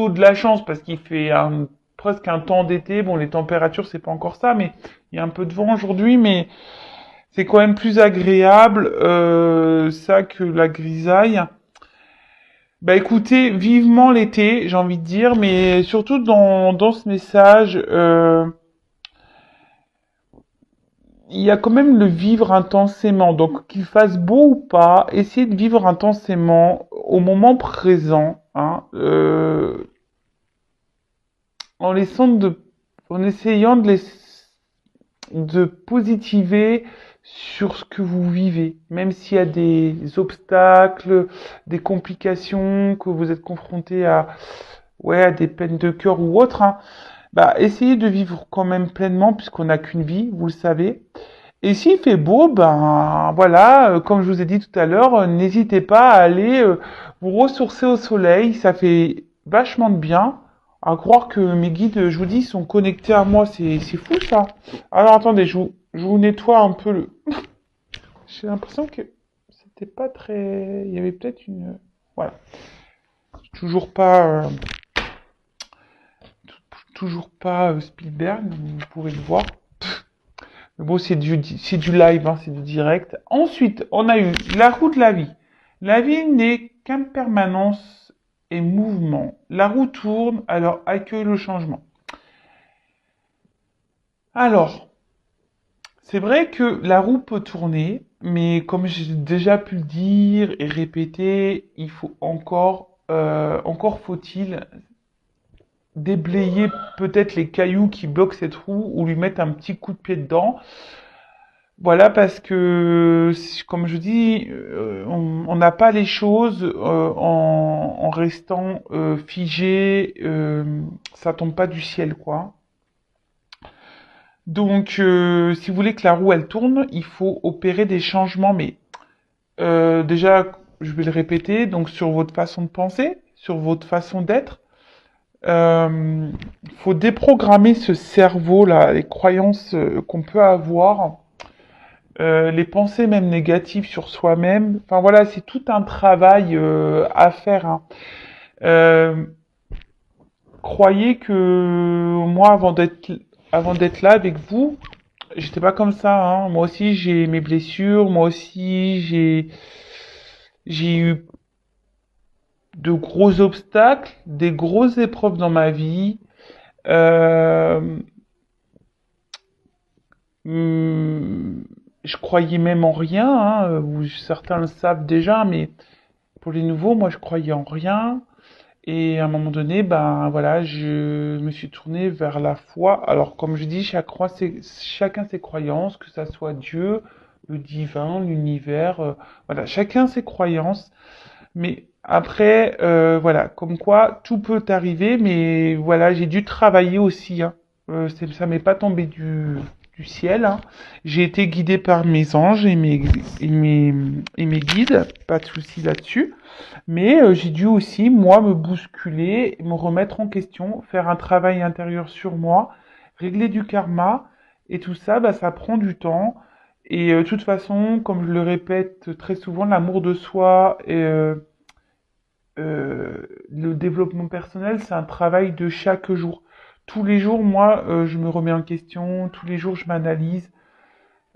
plutôt de la chance parce qu'il fait presque un temps d'été. Bon, les températures, c'est pas encore ça, mais il y a un peu de vent aujourd'hui, mais c'est quand même plus agréable ça que la grisaille. Bah écoutez, vivement l'été, j'ai envie de dire, mais surtout dans ce message, il y a quand même le vivre intensément. Donc qu'il fasse beau ou pas, essayez de vivre intensément au moment présent, hein, en laissant en essayant de positiver sur ce que vous vivez, même s'il y a des obstacles, des complications, que vous êtes confronté ouais, à des peines de cœur ou autre, hein. Bah, essayez de vivre quand même pleinement, puisqu'on n'a qu'une vie, vous le savez. Et s'il fait beau, ben voilà, comme je vous ai dit tout à l'heure, n'hésitez pas à aller vous ressourcer au soleil, ça fait vachement de bien. À croire que mes guides, je vous dis, sont connectés à moi, c'est fou ça. Alors attendez, je vous nettoie un peu le. J'ai l'impression que c'était pas très. Il y avait peut-être une. Voilà, toujours pas, toujours pas Spielberg, vous pouvez le voir. Mais bon, c'est du live, hein, c'est du direct. Ensuite, on a eu la roue de la vie. La vie n'est qu'impermanence et mouvement. La roue tourne, alors accueille le changement. Alors, c'est vrai que la roue peut tourner, mais comme j'ai déjà pu le dire et répéter, il faut encore faut-il déblayer peut-être les cailloux qui bloquent cette roue ou lui mettre un petit coup de pied dedans. Voilà, parce que, comme je dis, on n'a pas les choses en restant figé, ça tombe pas du ciel, quoi. Donc, si vous voulez que la roue elle tourne, il faut opérer des changements, mais déjà, je vais le répéter, donc sur votre façon de penser, sur votre façon d'être, il faut déprogrammer ce cerveau-là, les croyances qu'on peut avoir. Les pensées même négatives sur soi-même. Enfin voilà, c'est tout un travail à faire, hein. Euh, Croyez que moi, avant d'être là avec vous, j'étais pas comme ça, hein. Moi aussi, j'ai mes blessures. Moi aussi, j'ai eu de gros obstacles, des grosses épreuves dans ma vie. Euh, hum, je croyais même en rien, hein, certains le savent déjà, mais pour les nouveaux, moi, je croyais en rien. Et à un moment donné, ben voilà, je me suis tourné vers la foi. Alors, comme je dis, chacun ses croyances, que ça soit Dieu, le divin, l'univers, voilà, chacun ses croyances. Mais après, voilà, comme quoi tout peut arriver, mais voilà, j'ai dû travailler aussi, hein. Ça m'est pas tombé du ciel, hein. J'ai été guidé par mes anges et et mes guides, pas de souci là-dessus. Mais j'ai dû aussi, moi, me bousculer, me remettre en question, faire un travail intérieur sur moi, régler du karma, et tout ça, bah, ça prend du temps. Et de toute façon, comme je le répète très souvent, l'amour de soi et le développement personnel, c'est un travail de chaque jour. Tous les jours, moi, je me remets en question, tous les jours, je m'analyse.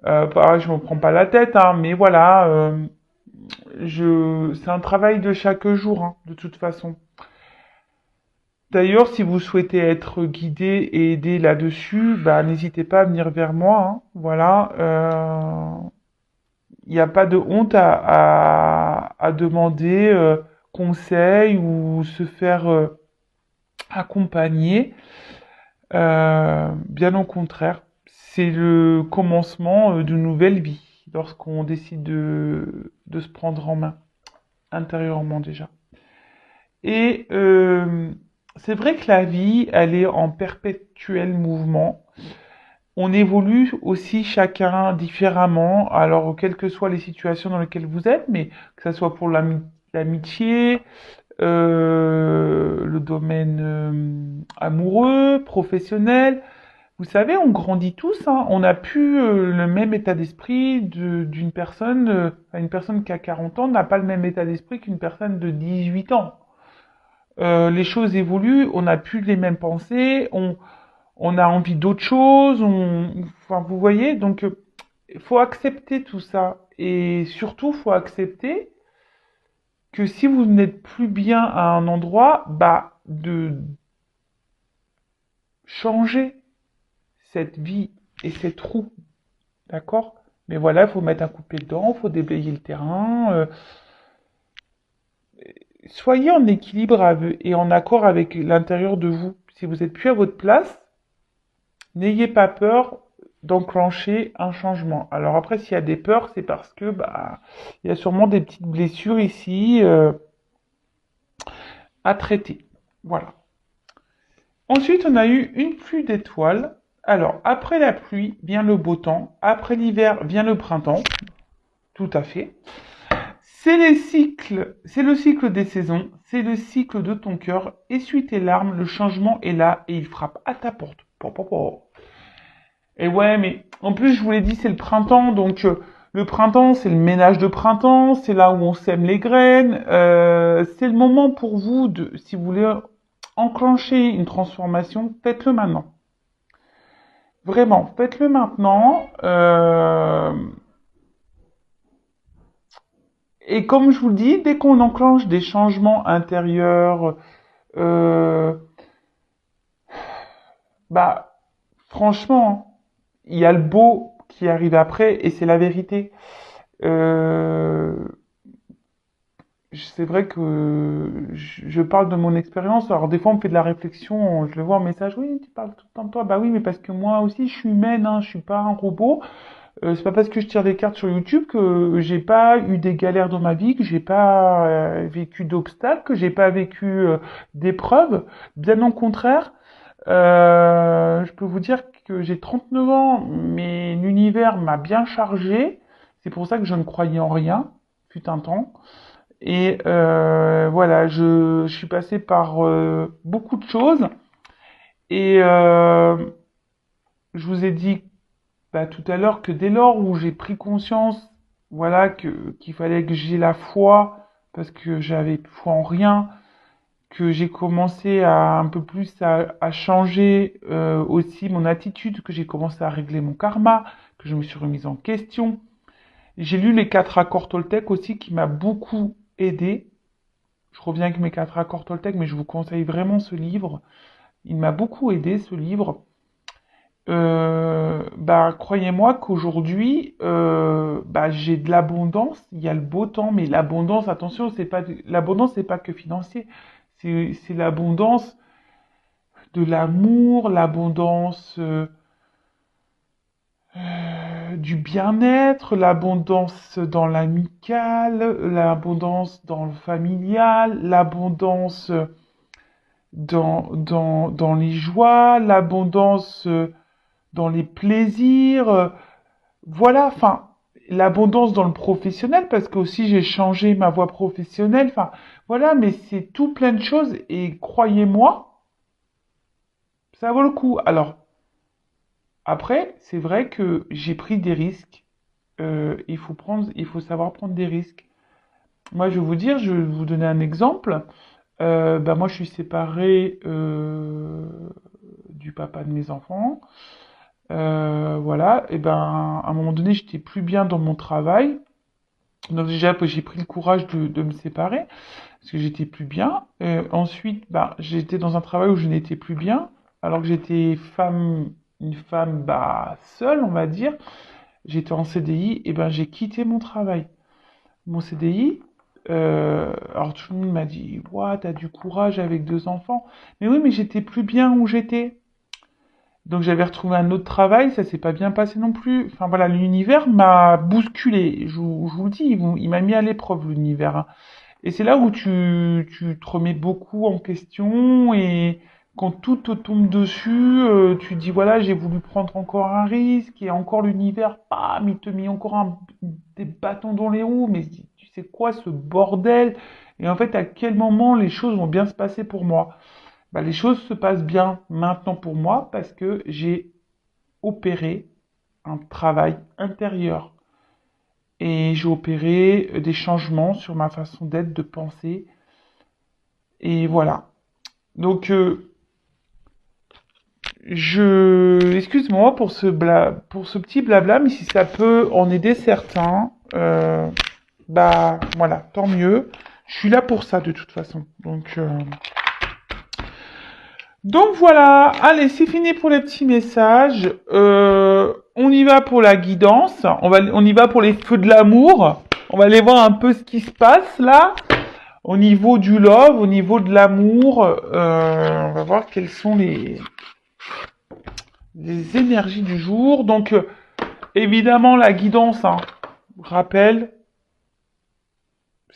Pareil, je me prends pas la tête, hein, mais voilà, c'est un travail de chaque jour, hein, de toute façon. D'ailleurs, si vous souhaitez être guidé et aidé là-dessus, bah, n'hésitez pas à venir vers moi, hein. Voilà, il n'y a pas de honte à demander conseil ou se faire accompagner. Bien au contraire, c'est le commencement d'une nouvelle vie lorsqu'on décide de se prendre en main, intérieurement déjà. Et c'est vrai que la vie, elle est en perpétuel mouvement. On évolue aussi chacun différemment, alors quelles que soient les situations dans lesquelles vous êtes, mais que ce soit pour l'amitié, le domaine amoureux, professionnel. Vous savez, on grandit tous, hein. On n'a plus le même état d'esprit d'une personne. Une personne qui a 40 ans n'a pas le même état d'esprit qu'une personne de 18 ans. les choses évoluent, on n'a plus les mêmes pensées, on a envie d'autre chose, enfin, vous voyez, donc il faut accepter tout ça. Et surtout, faut accepter que si vous n'êtes plus bien à un endroit, bah, de changer cette vie et cette roue, d'accord? Mais voilà, il faut mettre un coup de pied dedans, il faut déblayer le terrain. Soyez en équilibre et en accord avec l'intérieur de vous. Si vous n'êtes plus à votre place, n'ayez pas peur d'enclencher un changement. Alors après, s'il y a des peurs, c'est parce que bah il y a sûrement des petites blessures ici à traiter. Voilà. Ensuite, on a eu une pluie d'étoiles. Alors, après la pluie vient le beau temps. Après l'hiver vient le printemps. Tout à fait. C'est le cycle des saisons, c'est le cycle de ton cœur. Essuie tes larmes, le changement est là et il frappe à ta porte. Po, po, po. Et ouais, mais en plus, je vous l'ai dit, c'est le printemps, donc le printemps, c'est le ménage de printemps, c'est là où on sème les graines. C'est le moment pour vous de, si vous voulez enclencher une transformation, faites-le maintenant. Vraiment, faites-le maintenant. Et comme je vous le dis, dès qu'on enclenche des changements intérieurs, euh, bah, franchement, il y a le beau qui arrive après et c'est la vérité. Euh, c'est vrai que je parle de mon expérience. Alors des fois, on me fait de la réflexion. Je le vois en message. Oui, tu parles tout le temps de toi. Bah oui, mais parce que moi aussi, je suis humaine. Hein, je suis pas un robot. C'est pas parce que je tire des cartes sur YouTube que j'ai pas eu des galères dans ma vie, que j'ai pas vécu d'obstacles, que j'ai pas vécu d'épreuves. Bien au contraire, je peux vous dire que j'ai 39 ans, mais l'univers m'a bien chargé. C'est pour ça que je ne croyais en rien, fut un temps. Et voilà, je suis passé par beaucoup de choses. Et je vous ai dit bah, tout à l'heure que dès lors où j'ai pris conscience, voilà, qu'il fallait que j'ai la foi, parce que j'avais foi en rien, que j'ai commencé à un peu plus à changer aussi mon attitude, que j'ai commencé à régler mon karma, que je me suis remise en question. J'ai lu les 4 accords Toltec aussi qui m'a beaucoup aidé. Je reviens avec mes 4 accords Toltec, mais je vous conseille vraiment ce livre. Il m'a beaucoup aidé ce livre. Bah, croyez-moi qu'aujourd'hui, bah, j'ai de l'abondance. Il y a le beau temps, mais l'abondance, attention, l'abondance, c'est pas que financier. C'est l'abondance de l'amour, l'abondance du bien-être, l'abondance dans l'amical, l'abondance dans le familial, l'abondance dans les joies, l'abondance dans les plaisirs. Voilà, enfin, l'abondance dans le professionnel, parce que aussi j'ai changé ma voie professionnelle. Enfin, voilà, mais c'est tout plein de choses et croyez-moi, ça vaut le coup. Alors, après, c'est vrai que j'ai pris des risques. Il faut savoir prendre des risques. Moi, je vais vous dire, je vais vous donner un exemple. Bah, moi, je suis séparée du papa de mes enfants. Voilà, et ben, à un moment donné, j'étais plus bien dans mon travail. Donc déjà, j'ai pris le courage de me séparer parce que j'étais plus bien. Ensuite, bah, j'étais dans un travail où je n'étais plus bien, alors que j'étais une femme bah, seule, on va dire. J'étais en CDI, et ben j'ai quitté mon travail. Mon CDI, alors tout le monde m'a dit, ouah, t'as du courage avec 2 enfants. Mais oui, mais j'étais plus bien où j'étais. Donc j'avais retrouvé un autre travail, ça s'est pas bien passé non plus. Enfin voilà, l'univers m'a bousculé. Je vous le dis, il m'a mis à l'épreuve l'univers. Hein. Et c'est là où tu te remets beaucoup en question et quand tout te tombe dessus, tu dis voilà, j'ai voulu prendre encore un risque et encore l'univers, bam, il te met encore des bâtons dans les roues. Mais tu sais quoi, ce bordel? Et en fait, à quel moment les choses vont bien se passer pour moi? Bah, les choses se passent bien maintenant pour moi parce que j'ai opéré un travail intérieur et j'ai opéré des changements sur ma façon d'être, de penser. Et voilà. Donc, excuse-moi pour ce petit blabla, mais si ça peut en aider certains, bah voilà, tant mieux. Je suis là pour ça de toute façon. Donc voilà, allez, c'est fini pour les petits messages. On y va pour la guidance. On y va pour les feux de l'amour. On va aller voir un peu ce qui se passe là. Au niveau du love, au niveau de l'amour, on va voir quelles sont les énergies du jour. Donc, évidemment, la guidance, hein, rappel,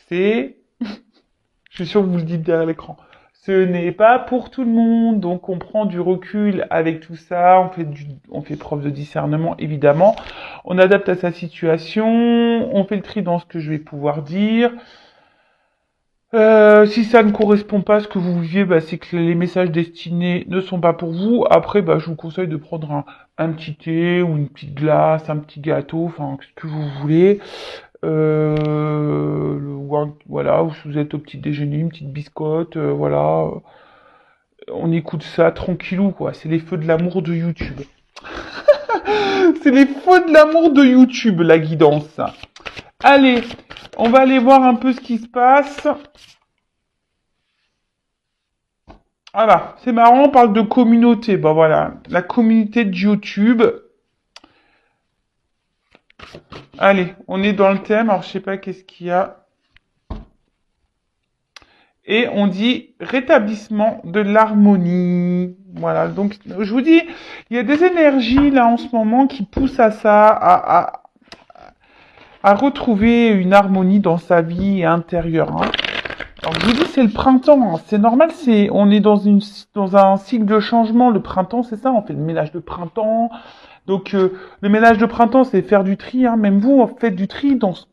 c'est, je suis sûr que vous le dites derrière l'écran, ce n'est pas pour tout le monde. Donc, on prend du recul avec tout ça, on fait preuve de discernement, évidemment. On adapte à sa situation, on fait le tri dans ce que je vais pouvoir dire. Si ça ne correspond pas à ce que vous viviez, bah, c'est que les messages destinés ne sont pas pour vous. Après, bah, je vous conseille de prendre un petit thé ou une petite glace, un petit gâteau, enfin, ce que vous voulez. Voilà, ou si vous êtes au petit déjeuner, une petite biscotte, voilà. On écoute ça tranquillou, quoi. C'est les feux de l'amour de YouTube. C'est les feux de l'amour de YouTube, la guidance. Allez, on va aller voir un peu ce qui se passe. Voilà, c'est marrant, on parle de communauté. Bah voilà, la communauté de YouTube. Allez, on est dans le thème. Alors, je sais pas qu'est-ce qu'il y a. Et on dit rétablissement de l'harmonie. Voilà, donc je vous dis, il y a des énergies là en ce moment qui poussent à ça, à retrouver une harmonie dans sa vie intérieure. Hein. Alors je vous dis, c'est le printemps, hein. C'est normal, on est dans un cycle de changement. Le printemps, c'est ça, on fait le ménage de printemps. Donc le ménage de printemps, c'est faire du tri. Hein. Même vous, faites du tri dans ce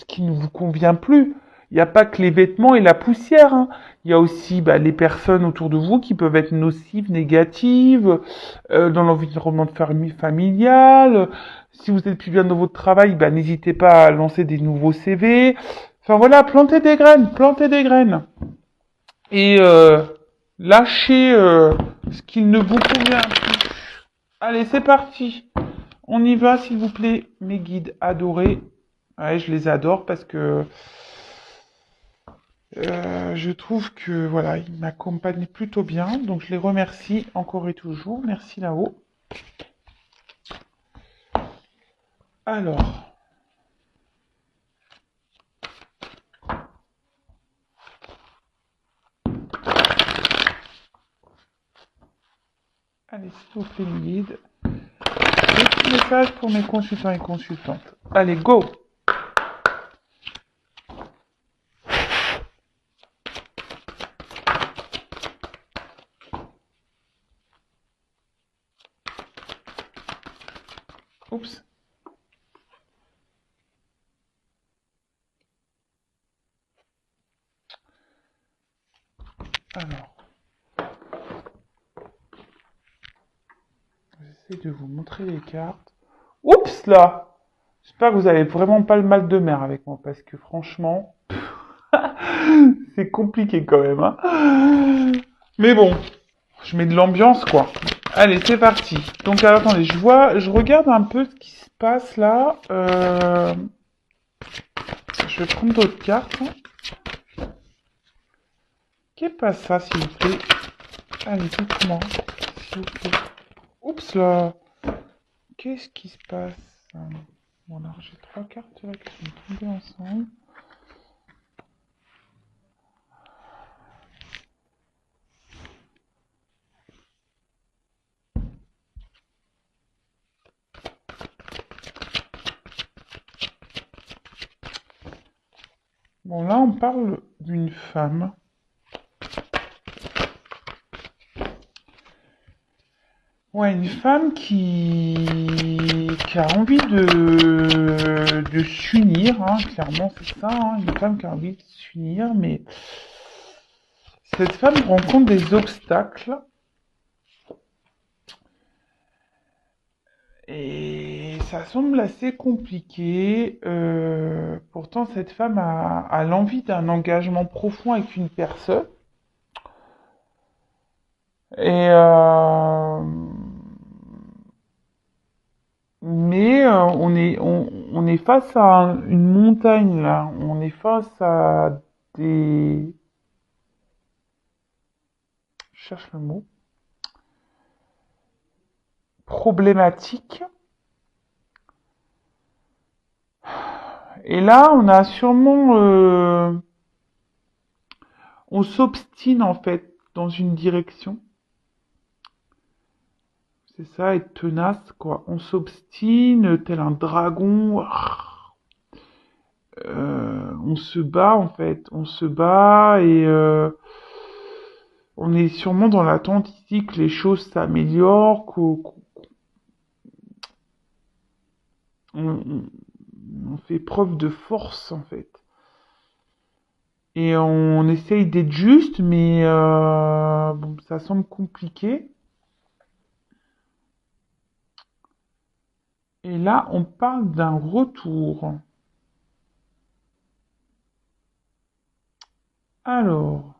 qui ne vous convient plus. Il n'y a pas que les vêtements et la poussière. Hein. Il y a aussi bah, les personnes autour de vous qui peuvent être nocives, négatives, dans l'environnement familial. Si vous êtes plus bien dans votre travail, bah, n'hésitez pas à lancer des nouveaux CV. Enfin voilà, plantez des graines, plantez des graines. Et lâchez ce qui ne vous convient plus. Allez, c'est parti. On y va, s'il vous plaît, mes guides adorés. Ouais, je les adore parce que je trouve que voilà, ils m'accompagnent plutôt bien. Donc je les remercie encore et toujours. Merci là-haut. Alors. Allez, s'il vous plaît, mes guides. Petit message pour mes consultants et consultantes. Allez, go! Oups. Alors. J'essaie de vous montrer les cartes. Oups là! J'espère que vous avez vraiment pas le mal de mer avec moi parce que franchement, c'est compliqué quand même. Hein. Mais bon, je mets de l'ambiance quoi. Allez, c'est parti. Donc alors, attendez, je regarde un peu ce qui se passe là. Je vais prendre d'autres cartes. Qu'est-ce que passe ça, s'il vous plaît? Allez, dites-moi, s'il vous plaît. Oups là! Qu'est-ce qui se passe? Bon, alors j'ai trois cartes là qui sont tombées ensemble. Bon, là, on parle d'une femme. Ouais, une femme qui a envie de s'unir, hein, clairement, c'est ça, hein, une femme qui a envie de s'unir, mais cette femme rencontre des obstacles et ça semble assez compliqué. Pourtant, cette femme a l'envie d'un engagement profond avec une personne. Et mais on est face à une montagne là. On est face à des... Je cherche le mot. Problématiques. Et là, on a sûrement... on s'obstine en fait dans une direction. C'est ça, être tenace, quoi. On s'obstine tel un dragon. On se bat en fait. On se bat et on est sûrement dans l'attente ici que les choses s'améliorent, qu'on on fait preuve de force en fait. Et on essaye d'être juste, mais bon, ça semble compliqué. Et là, on parle d'un retour. Alors,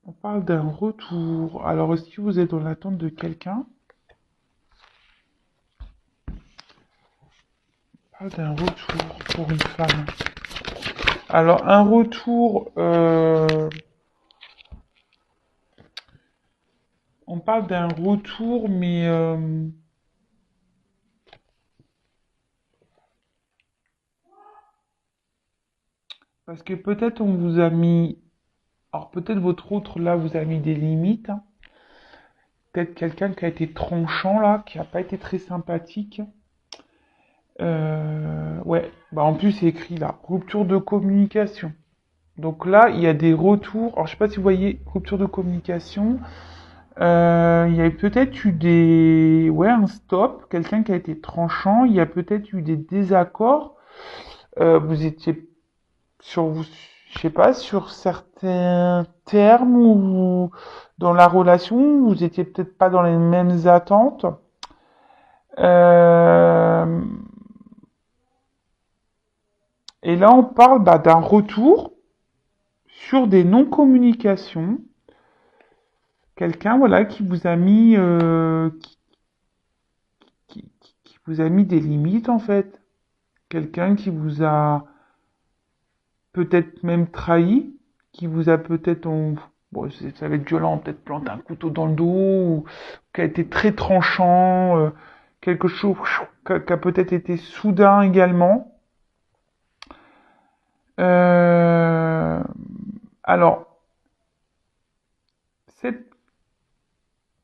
on parle d'un retour. Alors, est-ce que vous êtes dans l'attente de quelqu'un? On parle d'un retour pour une femme. Alors, un retour, on parle d'un retour, mais parce que peut-être on vous a mis, alors peut-être votre autre là vous a mis des limites, hein. Peut-être quelqu'un qui a été tranchant là, qui n'a pas été très sympathique. Ouais, bah en plus c'est écrit là, rupture de communication. Donc là, il y a des retours. Alors je sais pas si vous voyez rupture de communication. Il y a peut-être eu des, ouais, un stop, quelqu'un qui a été tranchant. Il y a peut-être eu des désaccords. Vous étiez sur, je sais pas, sur certains termes ou dans la relation, vous étiez peut-être pas dans les mêmes attentes. Euh, et là, on parle bah, d'un retour sur des non-communications. Quelqu'un, voilà, qui vous a mis, qui vous a mis des limites en fait. Quelqu'un qui vous a peut-être même trahi, qui vous a peut-être, bon, ça va être violent, peut-être planté un couteau dans le dos, ou qui a été très tranchant, quelque chose qui a peut-être été soudain également. Euh, alors, cette,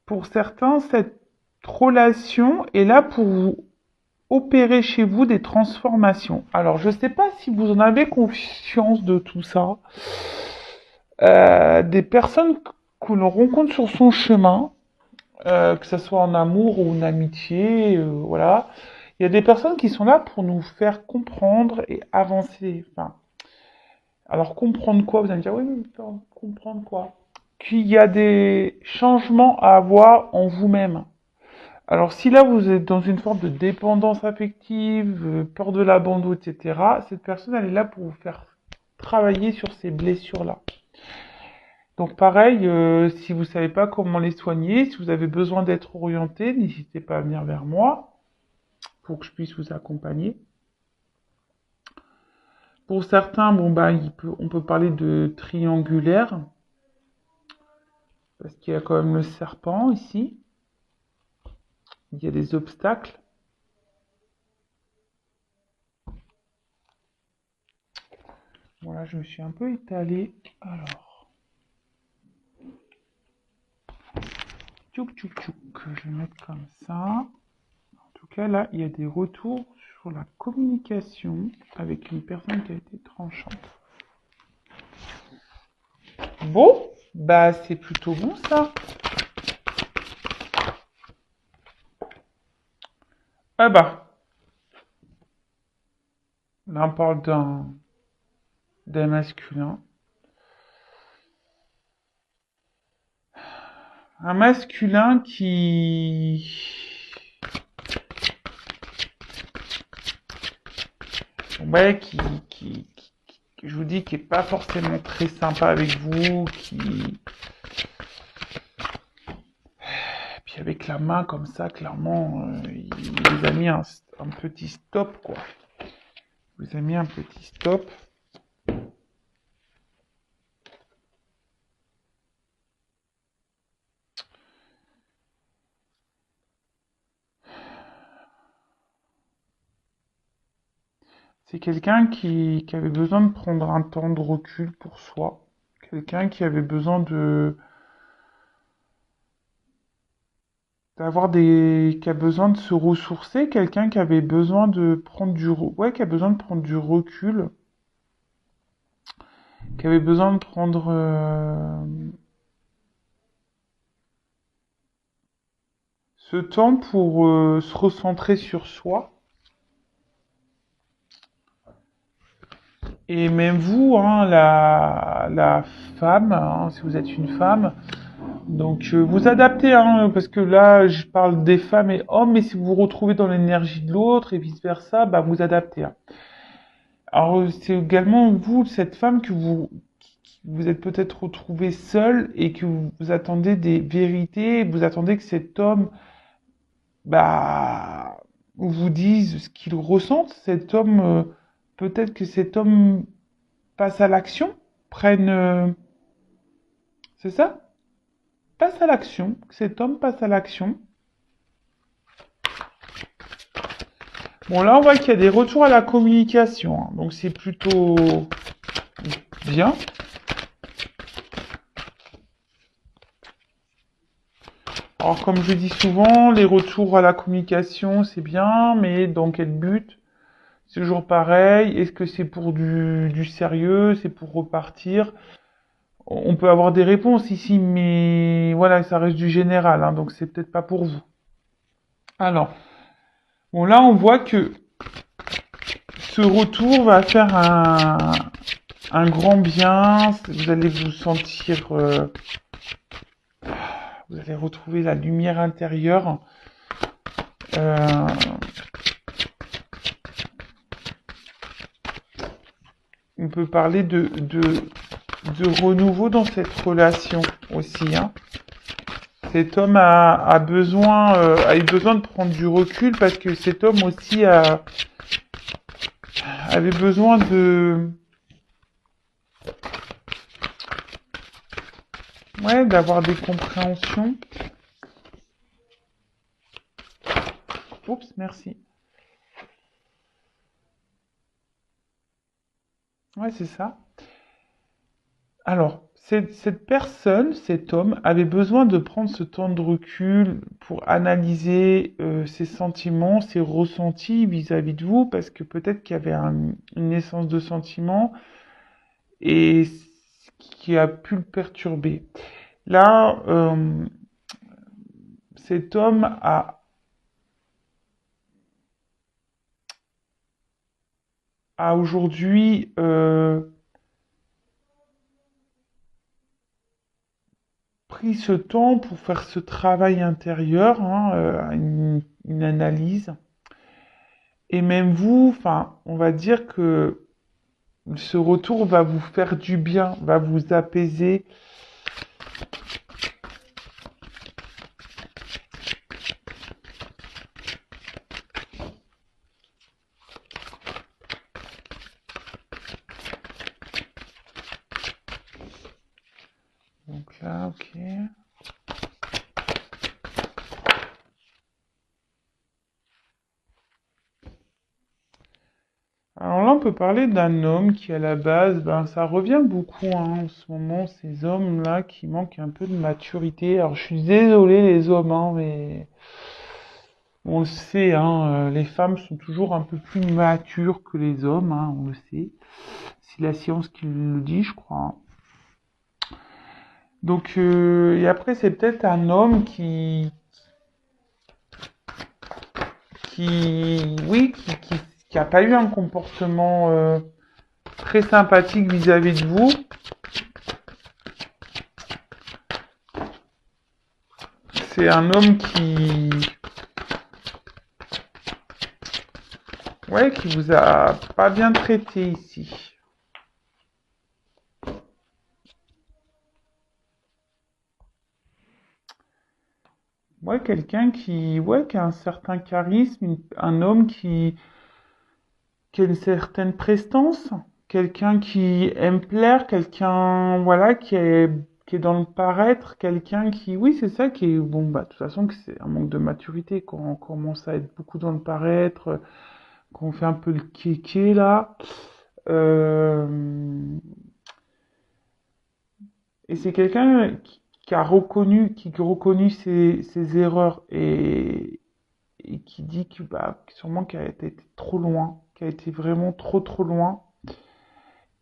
pour certains, cette relation est là pour vous opérer chez vous des transformations. Alors, je ne sais pas si vous en avez conscience de tout ça. Des personnes que l'on rencontre sur son chemin, que ce soit en amour ou en amitié, voilà. Il y a des personnes qui sont là pour nous faire comprendre et avancer. Enfin, alors comprendre quoi? Vous allez me dire, oui, mais comprendre quoi? Qu'il y a des changements à avoir en vous-même. Alors si là vous êtes dans une forme de dépendance affective, peur de l'abandon, etc., cette personne elle est là pour vous faire travailler sur ces blessures-là. Donc pareil, si vous savez pas comment les soigner, si vous avez besoin d'être orienté, n'hésitez pas à venir vers moi pour que je puisse vous accompagner. Pour certains, bon bah on peut parler de triangulaire parce qu'il y a quand même le serpent ici. Il y a des obstacles. Voilà, je me suis un peu étalée. Alors, tchouk tchouk tchouk, je vais mettre comme ça. En tout cas, là, il y a des retours sur la communication avec une personne qui a été tranchante. Bon, bah c'est plutôt bon ça. Ah bah, là on parle d'un masculin. Un masculin ouais, je vous dis, qui est pas forcément très sympa avec vous, qui... Puis avec la main comme ça, clairement, il vous a mis un petit stop, quoi. Il vous a mis un petit stop. C'est quelqu'un qui avait besoin de prendre un temps de recul pour soi. Quelqu'un qui avait besoin qui a besoin de se ressourcer, quelqu'un qui avait besoin de prendre qui a besoin de prendre du recul, qui avait besoin de prendre ce temps pour se recentrer sur soi. Et même vous, hein, la femme, hein, si vous êtes une femme, donc vous adaptez, hein, parce que là je parle des femmes et hommes, mais si vous vous retrouvez dans l'énergie de l'autre et vice versa, bah vous adaptez. Hein. Alors c'est également vous, cette femme, que vous êtes peut-être retrouvée seule et que vous attendez des vérités, vous attendez que cet homme, bah, vous dise ce qu'il ressent. Cet homme, peut-être que cet homme passe à l'action, prenne, c'est ça? Passe à l'action, que cet homme passe à l'action. Bon, là, on voit qu'il y a des retours à la communication, hein, donc c'est plutôt bien. Alors, comme je dis souvent, les retours à la communication, c'est bien, mais dans quel but? C'est toujours pareil. Est-ce que c'est pour du sérieux? C'est pour repartir? On peut avoir des réponses ici, mais voilà, ça reste du général, hein, donc c'est peut-être pas pour vous. Alors, bon, là, on voit que ce retour va faire un grand bien. Vous allez vous sentir... vous allez retrouver la lumière intérieure. On peut parler de renouveau dans cette relation aussi. Hein. Cet homme a eu besoin de prendre du recul parce que cet homme aussi avait besoin d'avoir des compréhensions. Oups, merci. Ouais, c'est ça. Alors, cette personne, cet homme, avait besoin de prendre ce temps de recul pour analyser ses sentiments, ses ressentis vis-à-vis de vous, parce que peut-être qu'il y avait une naissance de sentiments et ce qui a pu le perturber. Là, cet homme a aujourd'hui pris ce temps pour faire ce travail intérieur, hein, une analyse. Et même vous, enfin, on va dire que ce retour va vous faire du bien, va vous apaiser. Donc là, ok. Alors là, on peut parler d'un homme qui, à la base, ben, ça revient beaucoup, hein, en ce moment, ces hommes-là qui manquent un peu de maturité. Alors, je suis désolé, les hommes, hein, mais on le sait, hein, les femmes sont toujours un peu plus matures que les hommes, hein, on le sait. C'est la science qui le dit, je crois. Hein. Donc, et après, c'est peut-être un homme qui a pas eu un comportement très sympathique vis-à-vis de vous. C'est un homme qui vous a pas bien traité ici. ouais, quelqu'un qui, ouais, qui a un certain charisme, un homme qui a une certaine prestance, quelqu'un qui aime plaire, quelqu'un, voilà, qui est dans le paraître, quelqu'un qui, oui, c'est ça qui est, bon, bah, de toute façon, que c'est un manque de maturité quand on commence à être beaucoup dans le paraître, quand on fait un peu le kéké, là. Euh, et c'est quelqu'un qui a reconnu ses erreurs et qui dit que, bah, sûrement qu'elle a été trop loin, qu'elle a été vraiment trop, trop loin.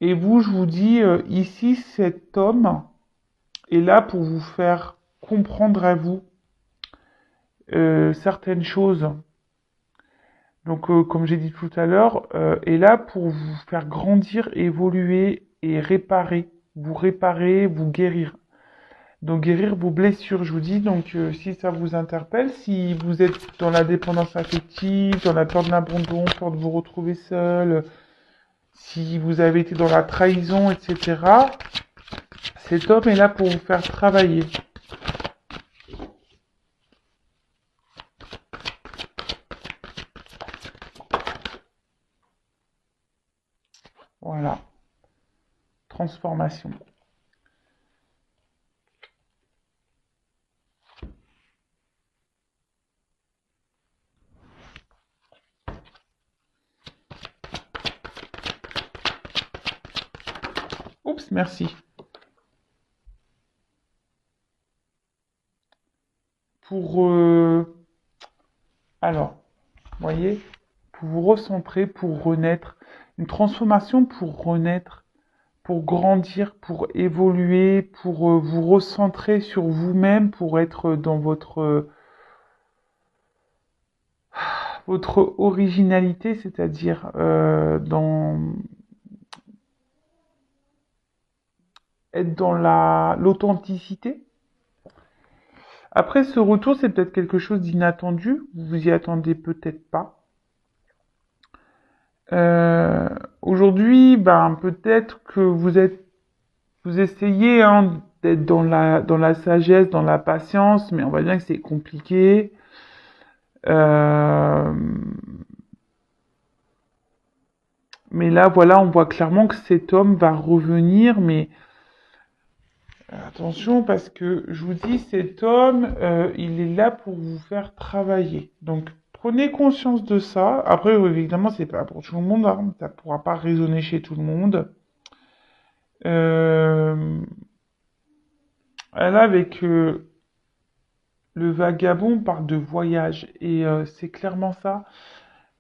Et vous, je vous dis, ici, cet homme est là pour vous faire comprendre à vous certaines choses. Donc, comme j'ai dit tout à l'heure, est là pour vous faire grandir, évoluer et réparer, vous guérir. Donc, guérir vos blessures, je vous dis. Donc, si ça vous interpelle, si vous êtes dans la dépendance affective, dans la peur de l'abandon, peur de vous retrouver seul, si vous avez été dans la trahison, etc., cet homme est là pour vous faire travailler. Voilà. Transformation. Oups, merci. Pour... alors, vous voyez, pour vous recentrer, pour renaître. Une transformation pour renaître, pour grandir, pour évoluer, pour vous recentrer sur vous-même, pour être dans votre originalité, c'est-à-dire être dans l'authenticité. Après, ce retour, c'est peut-être quelque chose d'inattendu. Vous vous y attendez peut-être pas. Euh, Aujourd'hui, ben, peut-être que vous essayez hein, d'être dans la sagesse, dans la patience, mais on voit bien que c'est compliqué. Euh, mais là, voilà, on voit clairement que cet homme va revenir, mais attention parce que je vous dis, cet homme, il est là pour vous faire travailler. Donc, prenez conscience de ça. Après, évidemment, c'est pas pour tout le monde, hein, ça pourra pas résonner chez tout le monde. Euh, Là, avec le vagabond, on parle de voyage et c'est clairement ça.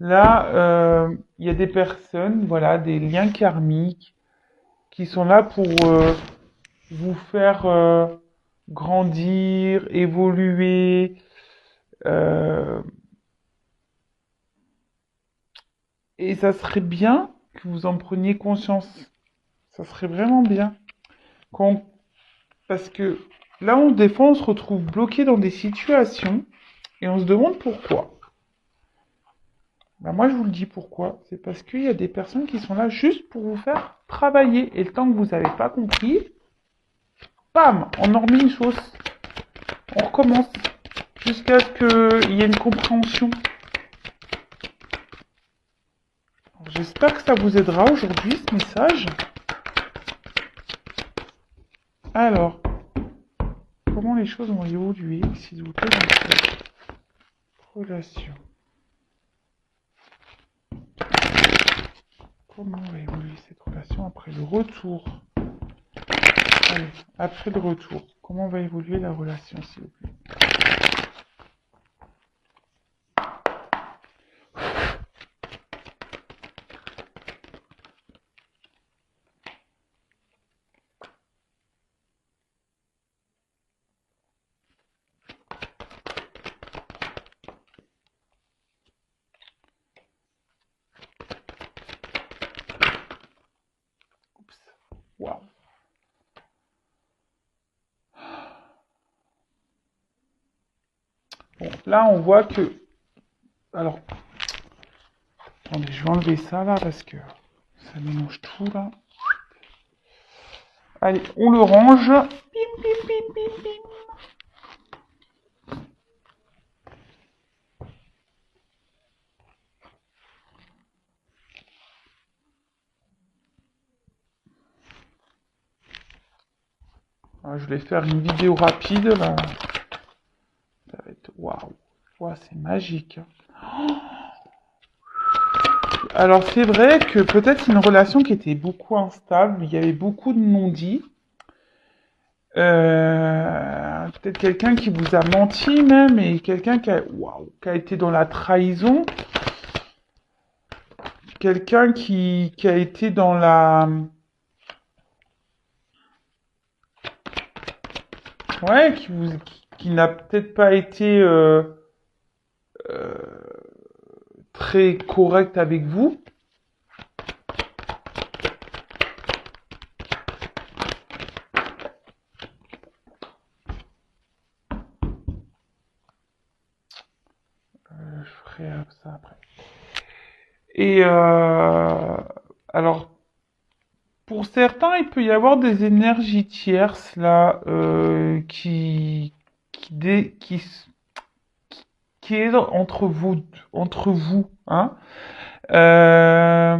Là, il y a des personnes, voilà, des liens karmiques qui sont là pour vous faire grandir, évoluer. euh, et ça serait bien que vous en preniez conscience. Ça serait vraiment bien. Quand- Parce que là, des fois, on se retrouve bloqué dans des situations et on se demande pourquoi. Ben moi, je vous le dis pourquoi. C'est parce qu'il y a des personnes qui sont là juste pour vous faire travailler. Et le temps que vous n'avez pas compris, bam, on en remet une sauce. On recommence jusqu'à ce qu'il y ait une compréhension. J'espère que ça vous aidera aujourd'hui, ce message. Alors, comment les choses vont évoluer, s'il vous plaît, dans cette relation? Comment va évoluer cette relation après le retour? Allez, après le retour, comment va évoluer la relation, s'il vous plaît? Oups. Waouh. Bon, là, on voit que... Alors, attendez, je vais enlever ça, là, parce que ça mélange tout, là. Allez, on le range. Bim, bim, bim, bim, bim. Alors, je vais faire une vidéo rapide, là. Ça va être... Waouh! Ouah, c'est magique. Alors, c'est vrai que peut-être une relation qui était beaucoup instable, il y avait beaucoup de non-dits. Peut-être quelqu'un qui vous a menti même, et quelqu'un waouh, qui a été dans la trahison. Quelqu'un qui a été dans la... Ouais, qui n'a peut-être pas été très correct avec vous. Je ferai ça après. Et alors, pour certains, il peut y avoir des énergies tierces là qui, qui est entre vous, hein. Euh,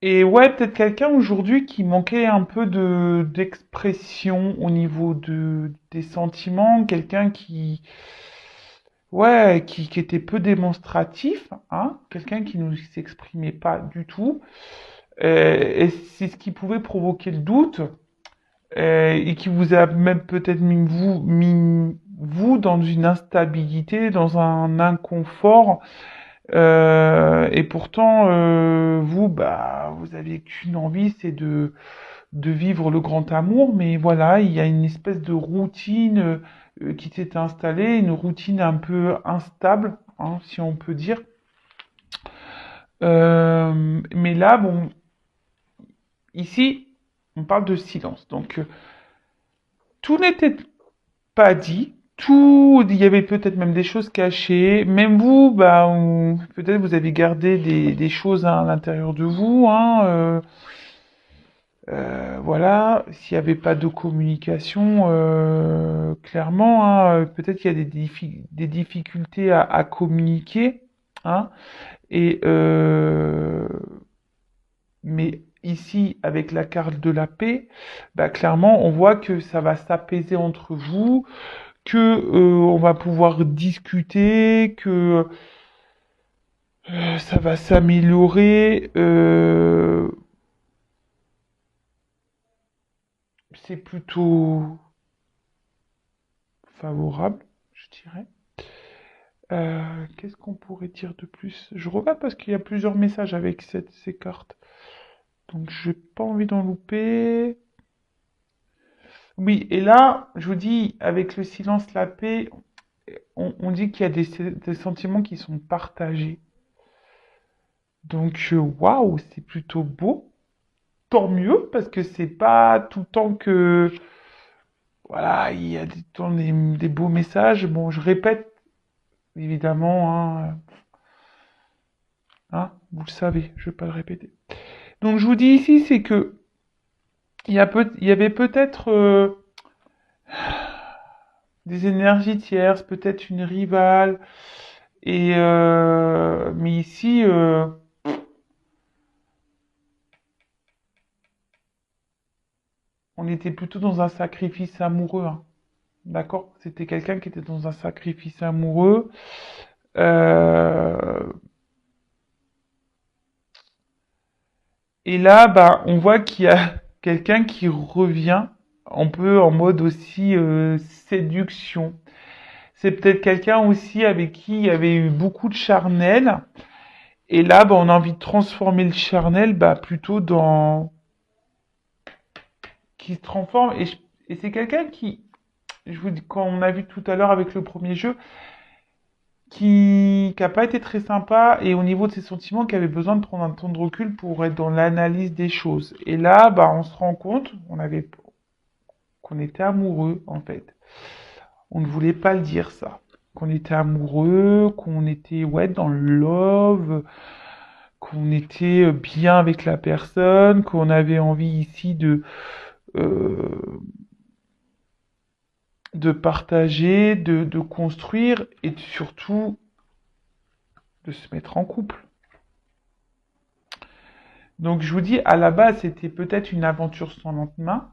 et ouais, peut-être quelqu'un aujourd'hui qui manquait un peu d'expression au niveau des sentiments, quelqu'un ouais, qui était peu démonstratif, hein, quelqu'un qui ne s'exprimait pas du tout. Et c'est ce qui pouvait provoquer le doute et qui vous a même peut-être mis vous dans une instabilité, dans un inconfort. Et pourtant, vous, bah, vous avez qu'une envie, c'est de vivre le grand amour. Mais voilà, il y a une espèce de routine qui s'est installée, une routine un peu instable, hein, si on peut dire. Mais là, bon, ici, on parle de silence. Donc, tout n'était pas dit. Tout, il y avait peut-être même des choses cachées. Même vous, bah, peut-être vous avez gardé des choses à l'intérieur de vous, hein. Voilà, s'il n'y avait pas de communication, clairement, hein, peut-être qu'il y a des difficultés à communiquer, hein. Et mais ici, avec la carte de la paix, bah, clairement, on voit que ça va s'apaiser entre vous, que on va pouvoir discuter, que ça va s'améliorer. C'est plutôt favorable, je dirais. Qu'est-ce qu'on pourrait dire de plus? Je regarde parce qu'il y a plusieurs messages avec ces cartes. Donc, j'ai pas envie d'en louper. Oui, et là, je vous dis, avec le silence, la paix, on dit qu'il y a des sentiments qui sont partagés. Donc, waouh, c'est plutôt beau. Tant mieux, parce que c'est pas tout le temps que, voilà, il y a des beaux messages. Bon, je répète, évidemment, hein, vous le savez, je vais pas le répéter. Donc, je vous dis ici, c'est que il y avait peut-être des énergies tierces, peut-être une rivale, et mais ici, on était plutôt dans un sacrifice amoureux, hein. D'accord? C'était quelqu'un qui était dans un sacrifice amoureux. Euh, et là, bah, on voit qu'il y a quelqu'un qui revient un peu en mode aussi séduction. C'est peut-être quelqu'un aussi avec qui il y avait eu beaucoup de charnel. Et là, bah, on a envie de transformer le charnel bah, plutôt dans... qui se transforme. Et c'est quelqu'un qui, je vous dis, quand on a vu tout à l'heure avec le premier jeu, qui a pas été très sympa et au niveau de ses sentiments qui avait besoin de prendre un temps de recul pour être dans l'analyse des choses. Et là, bah, on se rend compte, qu'on était amoureux en fait. On ne voulait pas le dire ça. Qu'on était amoureux, qu'on était ouais dans le love, qu'on était bien avec la personne, qu'on avait envie ici euh, de partager, de construire et surtout de se mettre en couple. Donc je vous dis, à la base, c'était peut-être une aventure sans lendemain,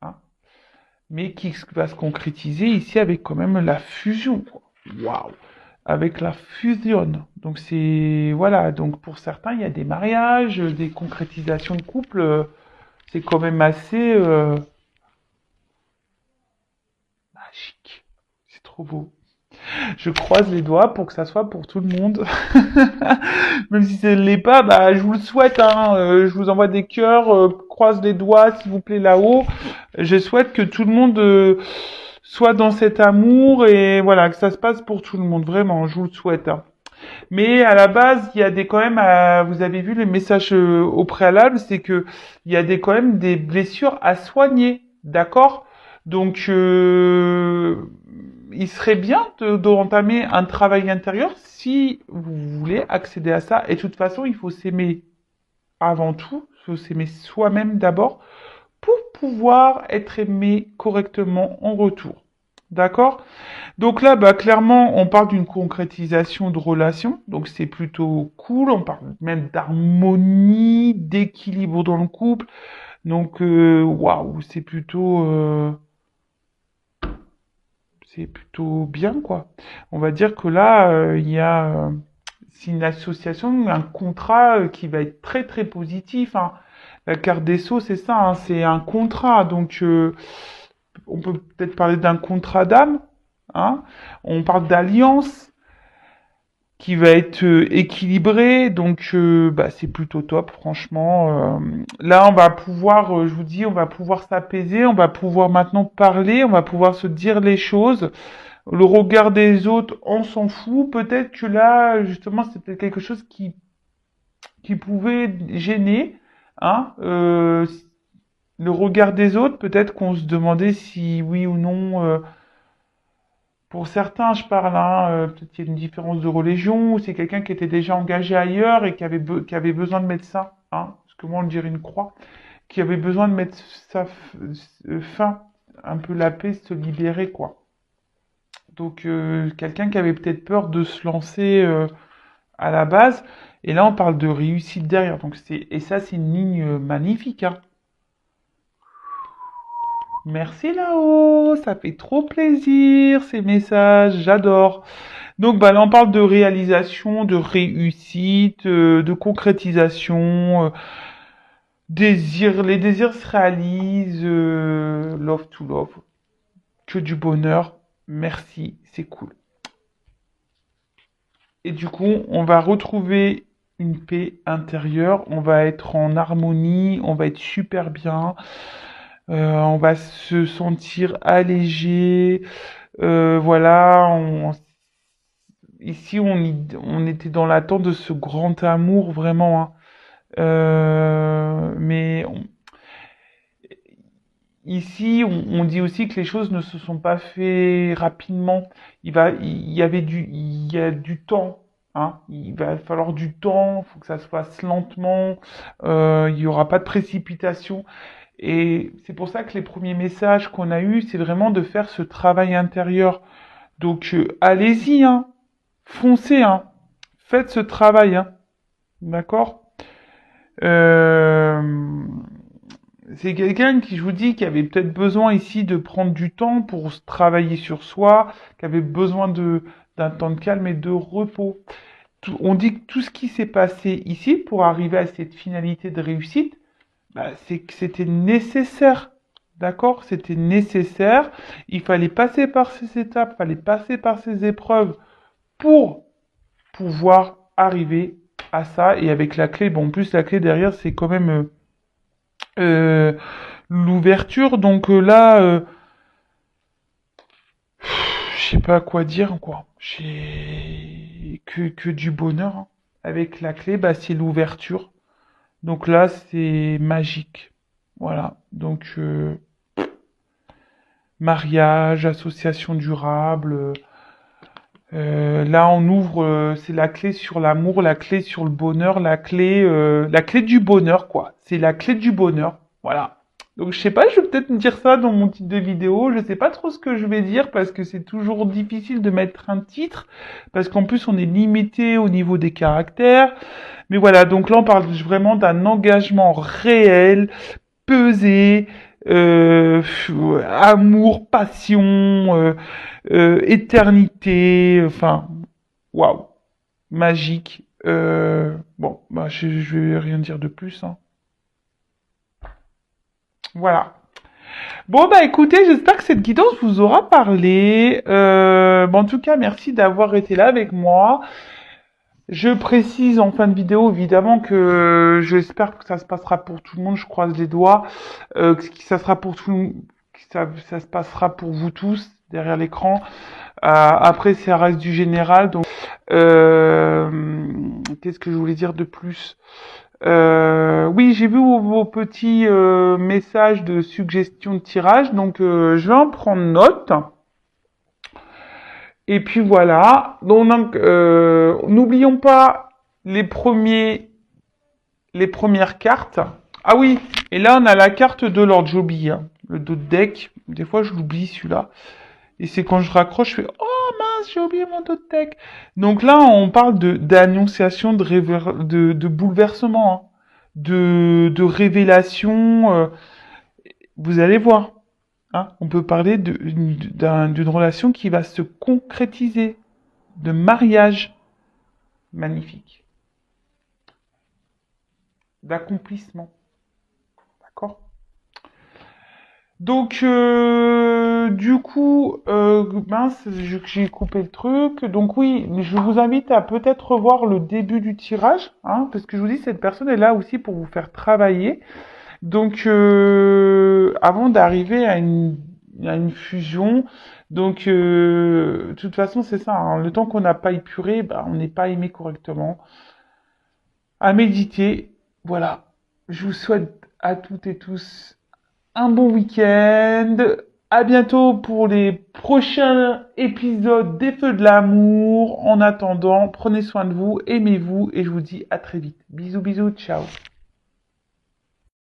hein, mais qui va se concrétiser ici avec quand même la fusion, quoi. Waouh! Avec la fusion. Donc c'est voilà, donc pour certains, il y a des mariages, des concrétisations de couple, c'est quand même assez magique. C'est trop beau. Je croise les doigts pour que ça soit pour tout le monde. Même si ça ne l'est pas, bah, je vous le souhaite, hein. Je vous envoie des cœurs, croise les doigts, s'il vous plaît, là-haut. Je souhaite que tout le monde soit dans cet amour et voilà, que ça se passe pour tout le monde. Vraiment, je vous le souhaite, hein. Mais à la base, il y a des quand même, vous avez vu les messages au préalable, c'est que il y a des quand même des blessures à soigner, d'accord? Donc, il serait bien d'entamer un travail intérieur si vous voulez accéder à ça. Et de toute façon, il faut s'aimer avant tout, il faut s'aimer soi-même d'abord pour pouvoir être aimé correctement en retour. D'accord? Donc là, bah, clairement, on parle d'une concrétisation de relation, donc c'est plutôt cool. On parle même d'harmonie, d'équilibre dans le couple. Donc, waouh, c'est plutôt bien, quoi. On va dire que là, c'est une association, un contrat qui va être très très positif, hein. La carte des Sceaux, c'est ça, hein, c'est un contrat. Donc, on peut peut-être parler d'un contrat d'âme, hein. On parle d'alliance qui va être équilibré, donc bah, c'est plutôt top, franchement. Là, on va pouvoir, je vous dis, on va pouvoir s'apaiser, on va pouvoir maintenant parler, on va pouvoir se dire les choses. Le regard des autres, on s'en fout. Peut-être que là, justement, c'est peut-être quelque chose qui pouvait gêner, hein. Le regard des autres, peut-être qu'on se demandait si oui ou non. Pour certains, je parle, hein, peut-être qu'il y a une différence de religion, ou c'est quelqu'un qui était déjà engagé ailleurs et qui avait besoin de mettre ça, hein, parce que moi on dirait une croix, qui avait besoin de mettre fin, un peu la paix, se libérer, quoi. Donc quelqu'un qui avait peut-être peur de se lancer à la base, et là on parle de réussite derrière, donc et ça c'est une ligne magnifique, hein. Merci là-haut, ça fait trop plaisir ces messages, j'adore. Donc bah là on parle de réalisation, de réussite, de concrétisation, les désirs se réalisent, love to love, que du bonheur, merci, c'est cool. Et du coup on va retrouver une paix intérieure, on va être en harmonie, on va être super bien, on va se sentir allégé, voilà, ici on était dans l'attente de ce grand amour vraiment, hein. Mais ici on dit aussi que les choses ne se sont pas faites rapidement. Il y a du temps, hein. Il va falloir du temps, il faut que ça se fasse lentement. Il n'y aura pas de précipitation. Et c'est pour ça que les premiers messages qu'on a eus, c'est vraiment de faire ce travail intérieur. Donc allez-y, hein, foncez, hein, faites ce travail, hein, d'accord? Euh, c'est quelqu'un qui, je vous dis, qui avait peut-être besoin ici de prendre du temps pour travailler sur soi, qui avait besoin d'un temps de calme et de repos. On dit que tout ce qui s'est passé ici pour arriver à cette finalité de réussite, bah, c'est que c'était nécessaire. D'accord? C'était nécessaire. Il fallait passer par ces étapes, il fallait passer par ces épreuves pour pouvoir arriver à ça. Et avec la clé, bon, en plus la clé derrière, c'est quand même euh, l'ouverture. Donc là, je sais pas quoi dire, quoi. J'ai que du bonheur, hein. Avec la clé, bah, c'est l'ouverture. Donc là, c'est magique. Voilà. Donc mariage, association durable. Là, on ouvre, c'est la clé sur l'amour, la clé sur le bonheur, la clé du bonheur, quoi. C'est la clé du bonheur. Voilà. Donc je sais pas, je vais peut-être me dire ça dans mon titre de vidéo. Je sais pas trop ce que je vais dire parce que c'est toujours difficile de mettre un titre parce qu'en plus on est limité au niveau des caractères. Mais voilà, donc là on parle vraiment d'un engagement réel, pesé, amour, passion, éternité, enfin, waouh, magique. Bon, bah je vais rien dire de plus, hein. Voilà. Bon, bah écoutez, j'espère que cette guidance vous aura parlé. Bon, en tout cas, merci d'avoir été là avec moi. Je précise en fin de vidéo, évidemment, que j'espère que ça se passera pour tout le monde. Je croise les doigts. Que ça sera pour tout, que ça se passera pour vous tous derrière l'écran. Après, ça reste du général. Donc, qu'est-ce que je voulais dire de plus? Oui, j'ai vu vos petits messages de suggestions de tirage, donc je vais en prendre note. Et puis voilà. Donc, n'oublions pas les premières cartes. Ah oui, et là on a la carte de Lord Joby, hein, le dos de deck. Des fois je l'oublie celui-là. Et c'est quand je raccroche, je fais oh mince, j'ai oublié mon dos de deck. Donc là on parle d'annonciation, de bouleversement, hein, de révélation. Vous allez voir. Hein, on peut parler d'une relation qui va se concrétiser, de mariage magnifique, d'accomplissement. D'accord? Donc, du coup, mince, j'ai coupé le truc. Donc oui, je vous invite à peut-être revoir le début du tirage, hein, parce que je vous dis, cette personne est là aussi pour vous faire travailler. Donc, avant d'arriver à une fusion, donc, de toute façon, c'est ça, hein, le temps qu'on n'a pas épuré, bah, on n'est pas aimé correctement. À méditer, voilà. Je vous souhaite à toutes et tous un bon week-end. À bientôt pour les prochains épisodes des Feux de l'amour. En attendant, prenez soin de vous, aimez-vous et je vous dis à très vite. Bisous, bisous, ciao.